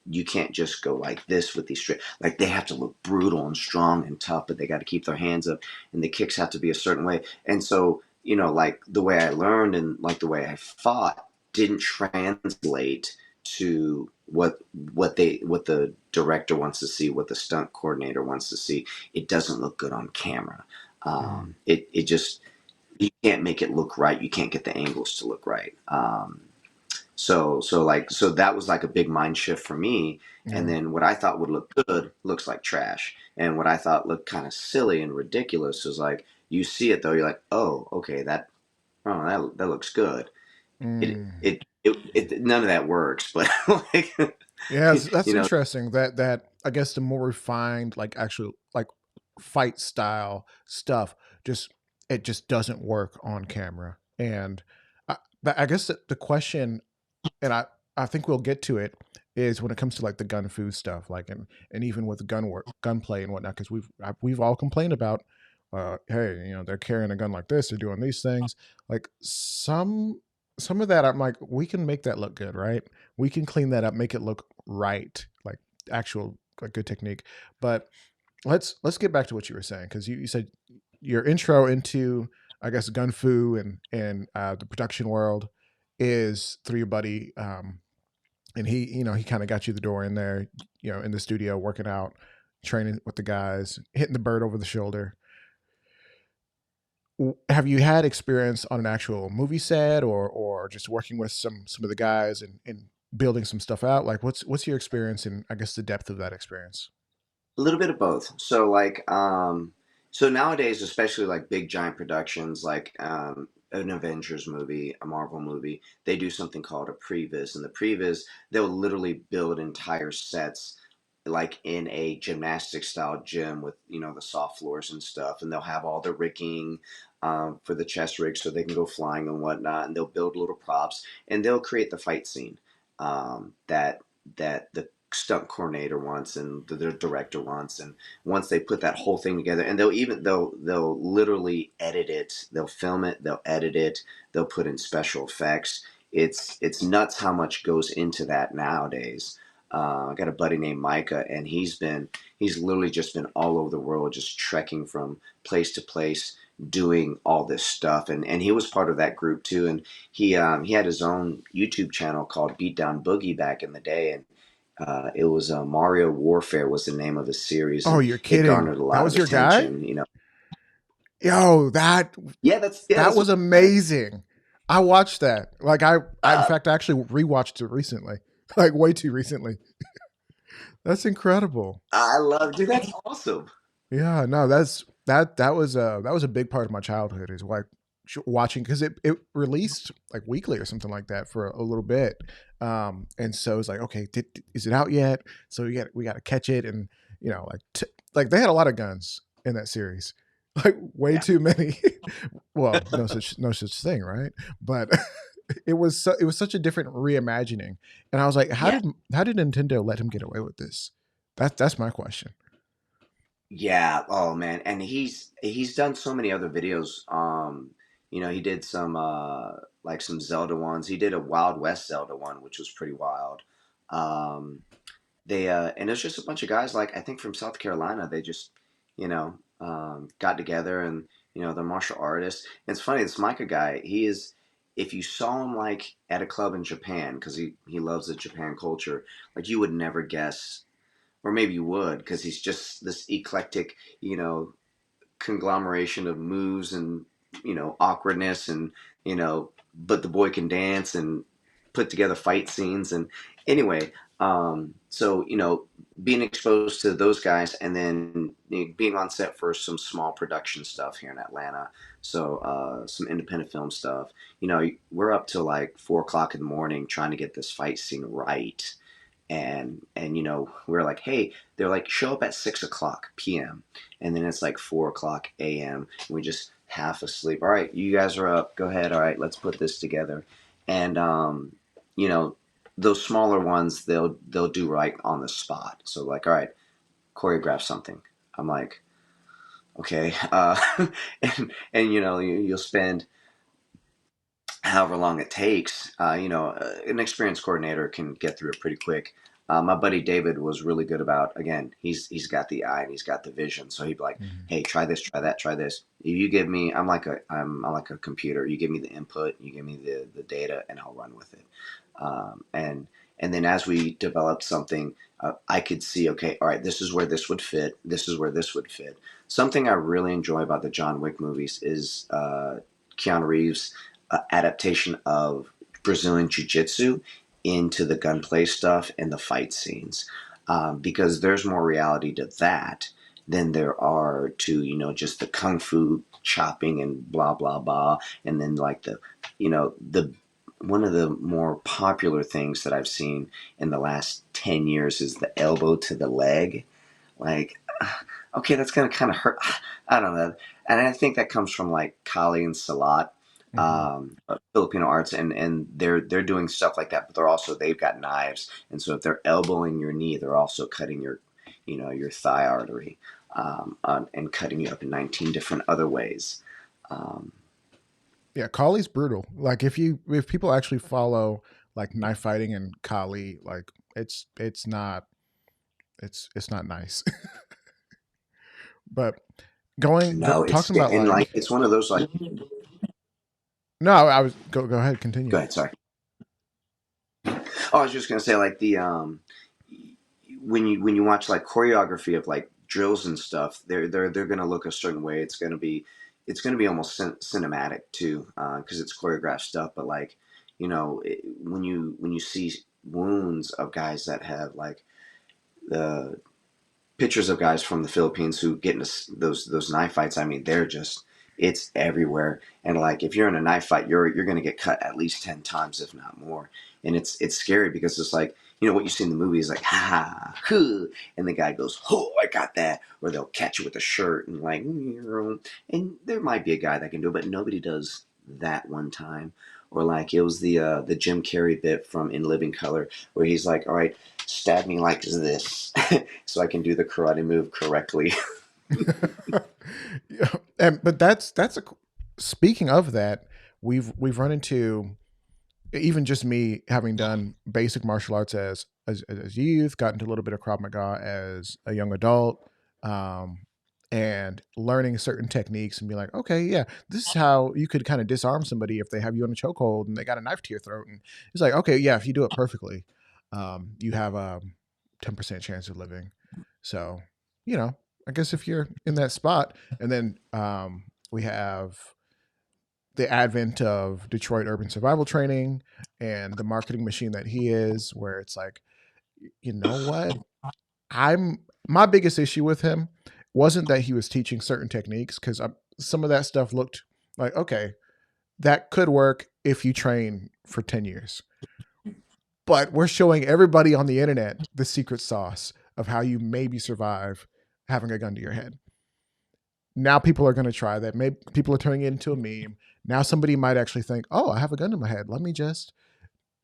you can't just go like this with these straight. Like they have to look brutal and strong and tough, but they got to keep their hands up, and the kicks have to be a certain way. And so like the way I learned and like the way I fought didn't translate to what the director wants to see, what the stunt coordinator wants to see. It doesn't look good on camera. Mm. It just you can't make it look right. You can't get the angles to look right. So that was like a big mind shift for me. And Yeah. then what I thought would look good looks like trash, and what I thought looked kind of silly and ridiculous is like you see it though, you're like, oh, okay, that looks good. It Mm. it, it none of that works, but like Yeah, you that's know, interesting. That I guess the more refined, like actual like fight style stuff, just it just doesn't work on camera. And I guess the question, and I think we'll get to it, is when it comes to like the gun fu stuff, like and even with gun work, gunplay and whatnot, because we've all complained about, hey, they're carrying a gun like this, they're doing these things, like some of that I'm like, we can make that look good, right? We can clean that up, make it look right, like actual like good technique. But let's get back to what you were saying, because you said your intro into, I guess, gun fu and the production world is through your buddy, and he kind of got you the door in there, in the studio working out, training with the guys, hitting the bird over the shoulder. Have you had experience on an actual movie set, or just working with some of the guys and building some stuff out? Like what's your experience, and I guess the depth of that experience? a little bit of both. So like so nowadays, especially like big giant productions like an Avengers movie, a Marvel movie, they do something called a previs. And the previs, they'll literally build entire sets like in a gymnastic style gym with the soft floors and stuff, and they'll have all the rigging for the chest rig so they can go flying and whatnot, and they'll build little props, and they'll create the fight scene that the stunt coordinator wants and the director wants. And once they put that whole thing together, and they'll literally edit it, they'll film it, they'll edit it, they'll put in special effects. It's nuts how much goes into that nowadays. I got a buddy named Micah, and he's literally just been all over the world, just trekking from place to place, doing all this stuff. And he was part of that group too. And he had his own YouTube channel called Beatdown Boogie back in the day, and it was Mario Warfare was the name of his series, Oh, and you're it kidding. garnered a That lot of was your guy? attention. Yo, that That's was what it is. amazing. I watched that. Like I in Uh, fact I actually rewatched it recently. like way too recently. That's incredible. I love, dude. That's awesome. Yeah, no, that was a big part of my childhood is like watching because it released like weekly or something like that for a little bit, and so it's like okay, is it out yet? So we got to catch it, and like like they had a lot of guns in that series, like way Yeah. too many. Well, no such thing, right? But it was such a different reimagining, and I was like, Yeah. how did Nintendo let him get away with this? That's my question. Yeah. Oh man. And he's done so many other videos. He did some like some Zelda ones. He did a Wild West Zelda one, which was pretty wild. Um, they and it's just a bunch of guys like I think from South Carolina. They just got together and they're martial artists. And it's funny. This Micah guy, he is. If you saw him like at a club in Japan, because he loves the Japan culture, like you would never guess, or maybe you would, because he's just this eclectic, you know, conglomeration of moves and awkwardness and but the boy can dance and put together fight scenes and anyway so being exposed to those guys and then being on set for some small production stuff here in Atlanta, so some independent film stuff, we're up till like 4 o'clock in the morning trying to get this fight scene right. And we're like, hey, they're like, show up at 6 o'clock p.m. And then it's like 4 o'clock a.m. and we just half asleep. All right, you guys are up, go ahead, all right, let's put this together. And you know those smaller ones, they'll do right on the spot. So like, all right, choreograph something. I'm like, okay. And you'll spend however long it takes. An experienced coordinator can get through it pretty quick. My buddy David was really good about, again, he's got the eye and he's got the vision, so he'd be like, Mhm. hey, try this, try that, try this. If you give me, I'm like a computer. You give me the input, you give me the data, and I'll run with it. And then as we developed something, I could see, okay, all right, this is where this would fit, this is where this would fit. Something I really enjoy about the John Wick movies is Keanu Reeves' adaptation of Brazilian Jiu Jitsu into the gunplay stuff and the fight scenes, because there's more reality to that than there are to just the kung fu chopping and blah blah blah, and then like the one of the more popular things that I've seen in the last 10 years is the elbow to the leg. Like, okay, that's gonna kind of hurt. I don't know, and I think that comes from like Kali and Salat, Mhm. Filipino arts, and they're doing stuff like that, but they've got knives, and so if they're elbowing your knee, they're also cutting your thigh artery, and cutting you up in 19 different other ways. Um, Yeah, Kali's brutal. Like if people actually follow like knife fighting and Kali, like it's not it's not nice. But no, it's talking about and like like it's one of those like. no, I was go ahead, Go continue. ahead, sorry. Oh, I was just gonna say like the when you watch like choreography of like drills and stuff, they're gonna look a certain way. It's gonna be almost cinematic too, because it's choreographed stuff. But like when you see wounds of guys that have like the pictures of guys from the Philippines who get into those knife fights. I mean, it's everywhere. And like if you're in a knife fight, you're going to get cut at least 10 times, if not more. And it's scary because it's like what you see in the movie is like ha huh, and the guy goes, oh, I got that, or they'll catch you with a shirt and like and there might be a guy that can do it, but nobody does that one time. Or like it was the Jim Carrey bit from In Living Color where he's like, all right, stab me like this so I can do the karate move correctly. Yeah, and but that's a speaking of that, we've run into even just me having done basic martial arts as youth, got into a little bit of Krav Maga as a young adult, um, and learning certain techniques and be like, okay, yeah, this is how you could kind of disarm somebody if they have you in a chokehold and they got a knife to your throat, and it's like, okay, yeah, if you do it perfectly, you have a 10% chance of living. So, I guess if you're in that spot, and then we have the advent of Detroit urban survival training and the marketing machine that he is, where it's like, you know what? I'm My biggest issue with him wasn't that he was teaching certain techniques, because some of that stuff looked like, okay, that could work if you train for 10 years. But we're showing everybody on the internet the secret sauce of how you maybe survive having a gun to your head. Now people are going to try that. Maybe people are turning it into a meme. Now somebody might actually think, "Oh, I have a gun in my head. Let me just..."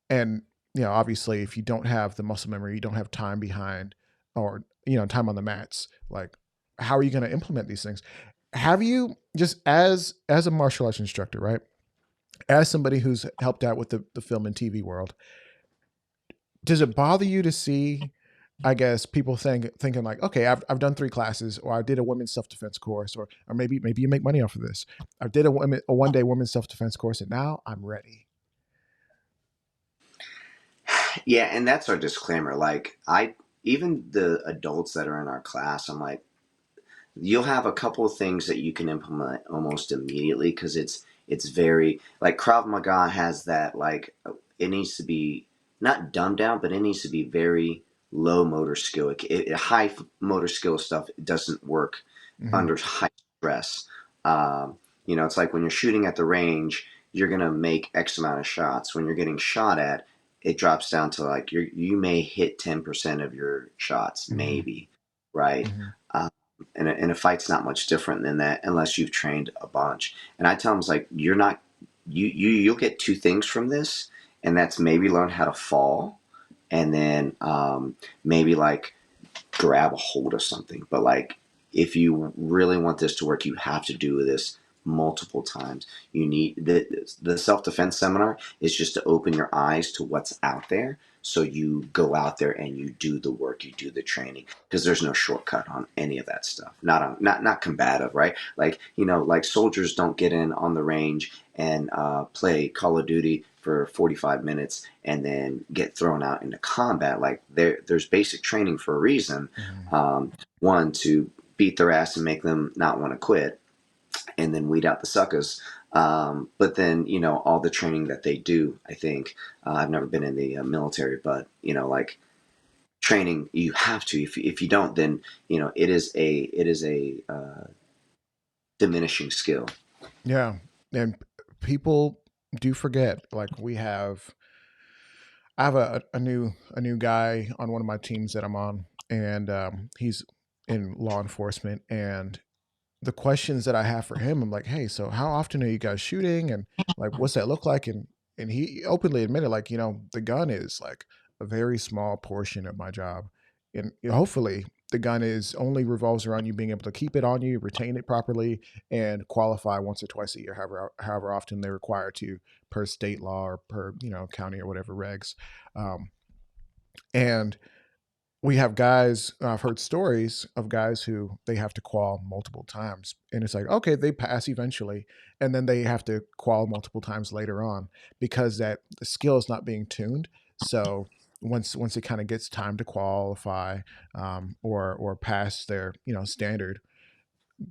And obviously, if you don't have the muscle memory, you don't have time behind, or time on the mats. Like, how are you going to implement these things? Have you, just as a martial arts instructor, right? As somebody who's helped out with the film and TV world, does it bother you to see, I guess, people thinking like, okay, I've done 3 classes, or I did a women's self defense course, or maybe you make money off of this. I did a 1 day women's self defense course, and now I'm ready. Yeah, and that's our disclaimer. Like, even the adults that are in our class, I'm like, you'll have a couple of things that you can implement almost immediately, because it's very, like, Krav Maga has that, like, it needs to be not dumbed down, but it needs to be very low motor skill. High motor skill stuff doesn't work Hmm. under high stress. It's like when you're shooting at the range, you're gonna make X amount of shots. When you're getting shot at, it drops down to like you may hit 10% of your shots, Hmm. maybe, right? Hmm. And a fight's not much different than that unless you've trained a bunch. And I tell them, it's like, you're not, you'll get 2 things from this, and that's maybe learn how to fall, and then maybe like grab a hold of something. But like, if you really want this to work, you have to do this multiple times. You need the self defense seminar is just to open your eyes to what's out there. So you go out there and you do the work, you do the training, because there's no shortcut on any of that stuff. Not combative, right? Like, like soldiers don't get in on the range and play Call of Duty for 45 minutes and then get thrown out into combat. Like, there's basic training for a reason. Hmm. One, to beat their ass and make them not want to quit, and then weed out the suckers. But then, all the training that they do, I think, I've never been in the military, but, like, training, you have to. If you don't, then, it is a diminishing skill. Yeah, and people do forget. Like, I have a new guy on one of my teams that I'm on, and he's in law enforcement. And the questions that I have for him, I'm like, hey, so how often are you guys shooting, and like, what's that look like? And he openly admitted, like, the gun is like a very small portion of my job, and hopefully the gun is only revolves around you being able to keep it on you, retain it properly, and qualify once or twice a year, however often they're required to, per state law or per county or whatever regs. Um, and we have guys, I've heard stories of guys who they have to qual multiple times, and it's like, okay, they pass eventually, and then they have to qual multiple times later on, because that the skill is not being tuned. So once it kind of gets time to qualify, or pass their standard,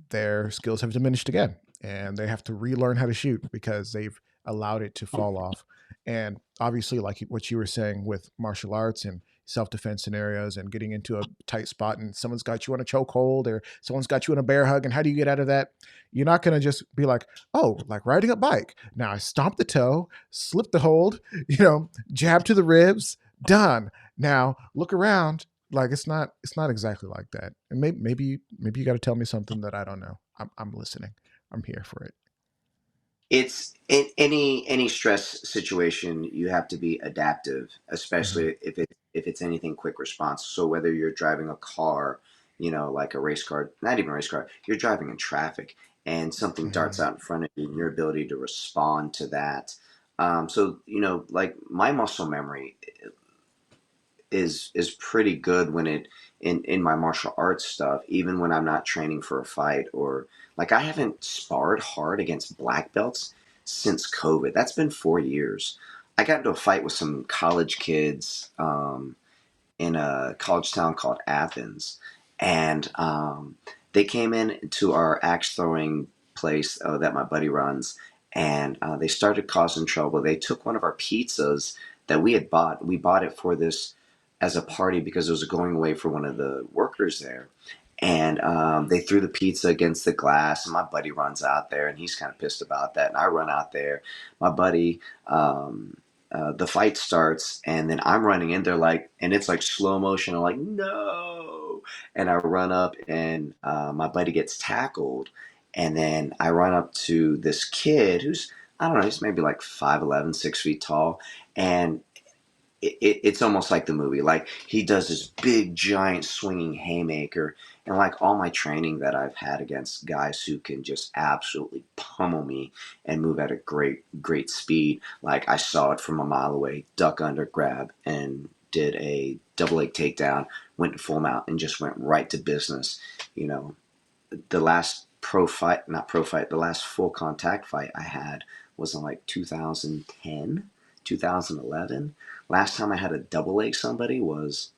their skills have diminished again, and they have to relearn how to shoot because they've allowed it to fall off. And obviously, like what you were saying with martial arts and self-defense scenarios, and getting into a tight spot and someone's got you on a chokehold, or someone's got you in a bear hug, and how do you get out of that? You're not going to just be like, oh, like riding a bike, now I stomp the toe, slip the hold, jab to the ribs, done. Now look around. Like, it's not exactly like that. And maybe you got to tell me something that I don't know. I'm listening. I'm here for it. It's in any stress situation, you have to be adaptive, Hmm. especially if it's anything quick response. So whether you're driving a car, like a race car, not even a race car, you're driving in traffic and something darts Hmm. out in front of you, and your ability to respond to that. So, like, my muscle memory is pretty good when it in my martial arts stuff, even when I'm not training for a fight, or like, I haven't sparred hard against black belts since COVID. That's been 4 years. I got into a fight with some college kids in a college town called Athens, and they came in to our axe throwing place that my buddy runs, and they started causing trouble. They took one of our pizzas that we had bought. We bought it for this as a party because it was going away for one of the workers there. And they threw the pizza against the glass, and my buddy runs out there, and he's kind of pissed about that. And I run out there, my buddy. The fight starts, and then I'm running in there like, and it's like slow motion. I'm like, no, and I run up, and my buddy gets tackled, and then I run up to this kid who's, I don't know, he's maybe like 5'11", 6 feet tall, and it's almost like the movie. Like he does this big, giant, swinging haymaker, and like all my training that I've had against guys who can just absolutely pummel me and move at a great, great speed. Like I saw it from a mile away, duck under, grab, and did a double leg takedown, went full mount, and just went right to business. You know, the last pro fight, not pro fight, the last full contact fight I had was in like 2010, 2011. Last time I had a double leg somebody was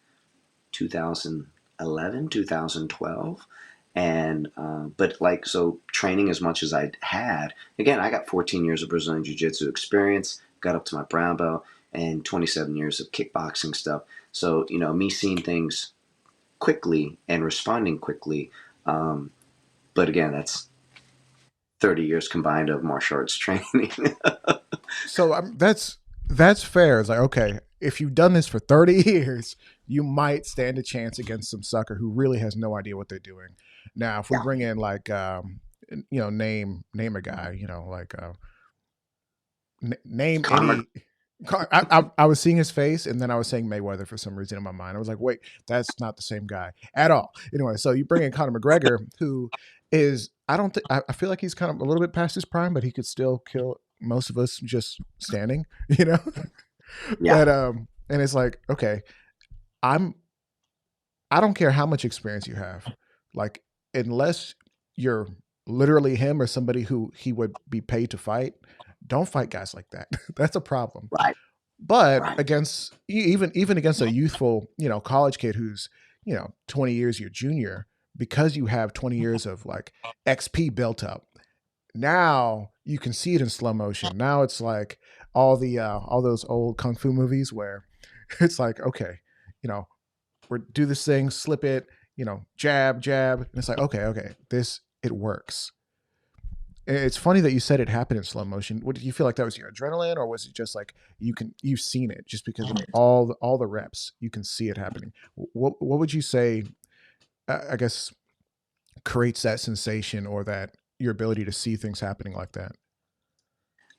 2011, 2012. And, but like, so training as much as I had, again, I got 14 years of Brazilian Jiu Jitsu experience, got up to my brown belt, and 27 years of kickboxing stuff. So, you know, me seeing things quickly and responding quickly. But again, that's 30 years combined of martial arts training. So that's fair. It's like, okay, if you've done this for 30 years, you might stand a chance against some sucker who really has no idea what they're doing. Now, if we Yeah. bring in like, name a guy, like name Conor, any. I was seeing his face, and then I was saying Mayweather for some reason in my mind. I was like, wait, that's not the same guy at all. Anyway, so you bring in Conor McGregor, who is, I don't think, I feel like he's kind of a little bit past his prime, but he could still kill most of us just standing, you know? yeah, But and it's like, okay, I'm I don't care how much experience you have. Like, unless you're literally him or somebody who he would be paid to fight, don't fight guys like that. That's a problem. right, But right. against even against a youthful, college kid who's, 20 years your junior, because you have 20 years of like XP built up, now you can see it in slow motion. Now it's like all those old kung fu movies where it's like, okay, you know, we do this thing, slip it, jab, jab, and it's like, okay, this it works. It's funny that you said it happened in slow motion. What did you feel like, that was your adrenaline, or was it just like you've seen it just because of all the reps, you can see it happening? What would you say? I guess creates that sensation, or that your ability to see things happening like that.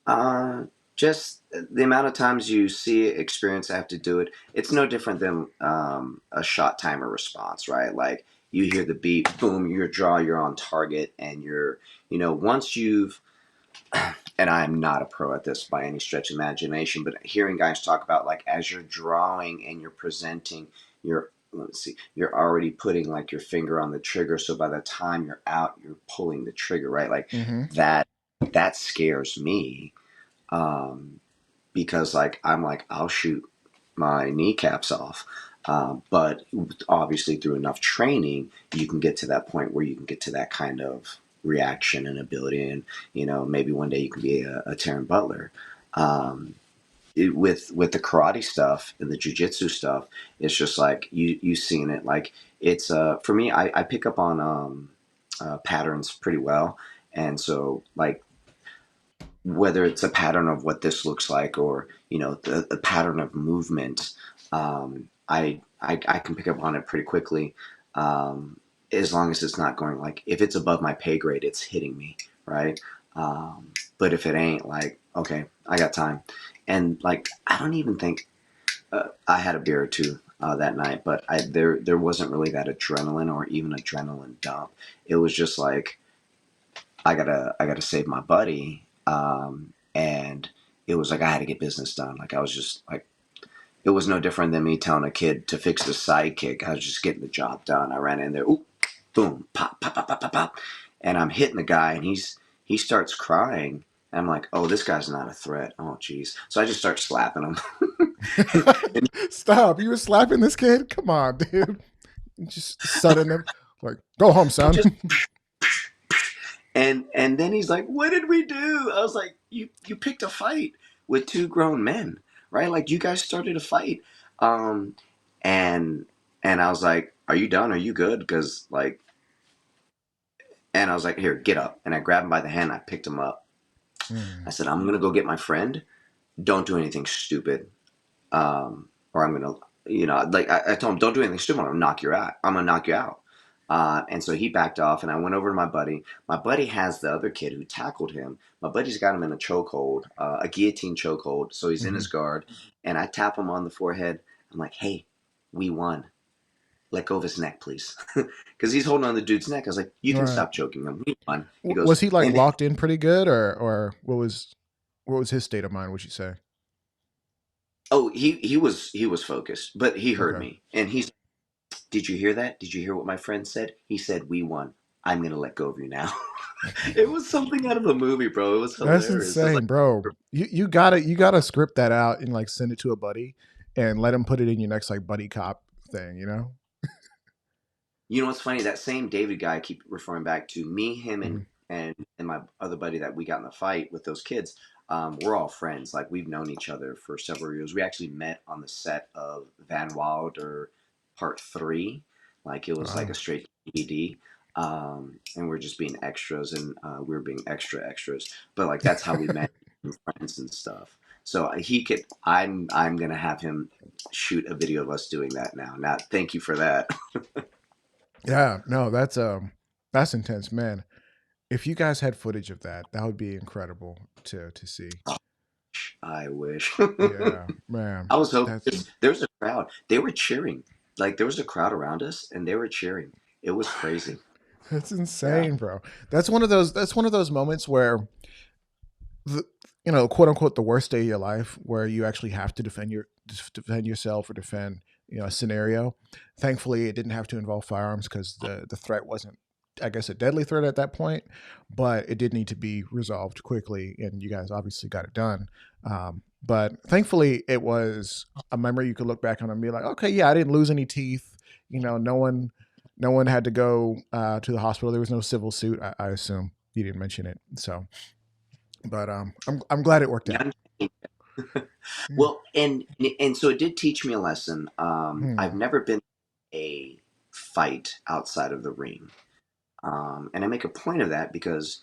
Uh, just the amount of times you see it, experience, have to do it. It's no different than a shot timer response, right? Like you hear the beep, boom, your draw, you're on target, and once you've, and I'm not a pro at this by any stretch of imagination, but hearing guys talk about like as you're drawing and you're presenting, you're let's see, you're already putting like your finger on the trigger. So by the time you're out, you're pulling the trigger, right? Like Mm-hmm. that that scares me, um, because like I'm like I'll shoot my kneecaps off. But obviously, through enough training, you can get to that point where you can get to that kind of reaction and ability, and maybe one day you can be a Taryn Butler. Um, with the karate stuff and the jujitsu stuff, it's just like you've seen it. Like it's for me, I pick up on patterns pretty well, and so like whether it's a pattern of what this looks like or the pattern of movement, I can pick up on it pretty quickly, as long as it's not going like if it's above my pay grade it's hitting me right. But if it ain't, like, okay, I got time. And like I don't even think I had a beer or two that night, but there wasn't really that adrenaline or even adrenaline dump. It was just like I gotta save my buddy. And it was like I had to get business done. Like I was just like it was no different than me telling a kid to fix the sidekick. I was just getting the job done. I ran in there, ooh, boom, pop, pop, pop, pop, pop, pop, and I'm hitting the guy, and he starts crying. And I'm like, oh, this guy's not a threat. Oh, geez. So I just start slapping him. and, Stop! You were slapping this kid? Come on, dude! Just sudden him, like, go home, son. just And then he's like, "What did we do?" I was like, "You picked a fight with two grown men, right? Like you guys started a fight." Um, and and I was like, "Are you done? Are you good?" Because like, and I was like, "Here, get up." And I grabbed him by the hand. I picked him up. I Mm. said, "I'm gonna go get my friend. Don't do anything stupid, or I'm gonna, like I told him, don't do anything stupid. I'm gonna knock you out. I'm gonna knock you out." And so he backed off, and I went over to my buddy. My buddy has the other kid who tackled him. My buddy's got him in a chokehold, a guillotine chokehold. So he's in Hmm. his guard, and I tap him on the forehead. I'm like, "Hey, we won. Let go of his neck, please," because he's holding on the dude's neck. I was like, "You can Right. stop choking him. We won." He Was goes, he like and locked in pretty good, or what was his state of mind? Would you say? oh, he was focused, but he heard Okay. me, and he's, "Did you hear that? Did you hear what my friend said? He said we won. I'm gonna let go of you now." It was something out of a movie, bro. It was That's hilarious. It's like, insane, bro. You gotta script that out and like send it to a buddy and let him put it in your next like buddy cop thing. You know. you know what's funny? That same David guy I keep referring back to, me, him, Hmm. and my other buddy that we got in the fight with those kids. We're all friends. Like we've known each other for several years. We actually met on the set of Van Wilder Part Three. Like it was like Wow. a straight DVD. And we're just being extras, and we were being extras. But like that's how we met, friends and stuff. So he could. I'm gonna have him shoot a video of us doing that now. Now, thank you for that. Yeah. No, that's intense, man. If you guys had footage of that, that would be incredible to see. I wish. Yeah, man. I was hoping That's there was a crowd. They were cheering. Like there was a crowd around us, and they were cheering. It was crazy. that's Yeah. insane, bro. That's one of those moments where the quote unquote the worst day of your life where you actually have to defend yourself or defend a scenario. Thankfully, it didn't have to involve firearms because the threat wasn't, I guess, a deadly threat at that point, but it did need to be resolved quickly, and you guys obviously got it done. But thankfully, it was a memory you could look back on and be like, okay, yeah, I didn't lose any teeth. No one had to go to the hospital. There was no civil suit. I assume you didn't mention it, so but I'm glad it worked out. Yeah. Yeah. Well, and so it did teach me a lesson. I've Hmm. never been in a fight outside of the ring, and I make a point of that because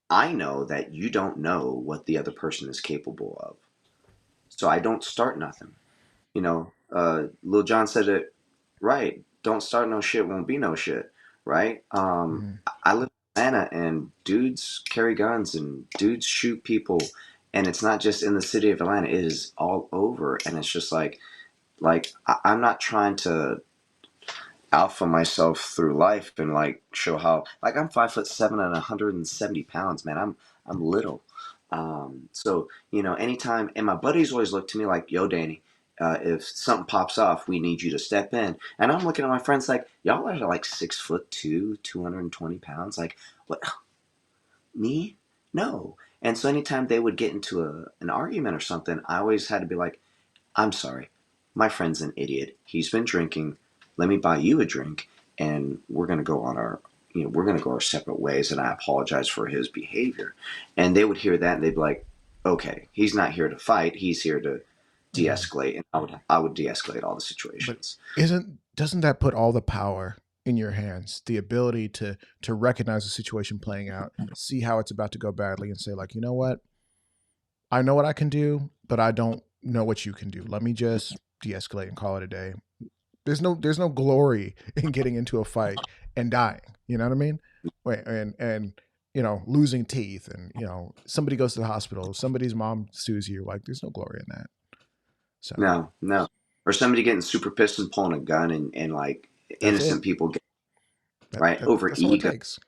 I know that you don't know what the other person is capable of. So I don't start nothing. Lil John said it right. Don't start no shit, won't be no shit, right? Hmm. I live in Atlanta, and dudes carry guns and dudes shoot people, and it's not just in the city of Atlanta; it is all over. And it's just like I'm not trying to alpha myself through life and like show how, like, I'm 5'7" and 170 pounds, man. I'm little. So anytime, and my buddies always look to me like, "Yo, Danny, if something pops off, we need you to step in." And I'm looking at my friends like, "Y'all are like 6'2", 220 pounds. Like, what? Me? No." And so anytime they would get into an argument or something, I always had to be like, "I'm sorry. My friend's an idiot. He's been drinking. Let me buy you a drink, and we're going to go our separate ways, and I apologize for his behavior." And they would hear that, and they'd be like, "Okay, he's not here to fight. He's here to Hmm. de-escalate." And I would de-escalate all the But situations. doesn't that put all the power in your hands? The ability to recognize the situation playing out, see how it's about to go badly, and say like, you know what, I know what I can do, but I don't know what you can do. Let me just de-escalate and call it a day. There's no glory in getting into a fight and dying. You know what I mean? Wait, and losing teeth, and somebody goes to the hospital, somebody's mom sues you. Like, there's no glory in that. So No, no. Or somebody getting super pissed and pulling a gun, and like that's it. innocent people get That, right that over that's all it ego. takes.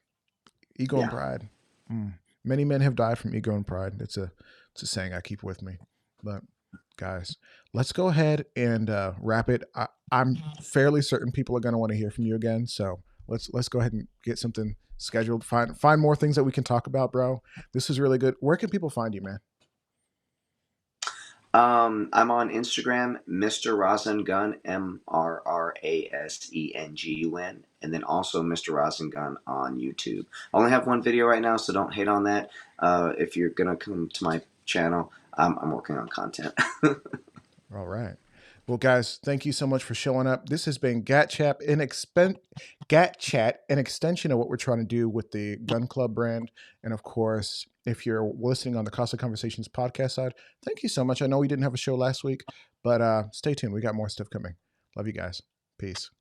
Ego and Yeah. pride. Mm. Many men have died from ego and pride. It's a saying I keep with me. But guys, let's go ahead and wrap it. I'm fairly certain people are going to want to hear from you again. So let's go ahead and get something scheduled. Find more things that we can talk about, bro. This is really good. Where can people find you, man? I'm on Instagram, Mr. Rosengun, MrRasengun, and then also Mr. Rosengun on YouTube. I only have one video right now, so don't hate on that. If you're gonna come to my channel, I'm working on content. All right. Well, guys, thank you so much for showing up. This has been Gat Chat, an extension of what we're trying to do with the Gun Club brand. And of course, if you're listening on the Costa Conversations podcast side, thank you so much. I know we didn't have a show last week, but stay tuned. We got more stuff coming. Love you guys. Peace.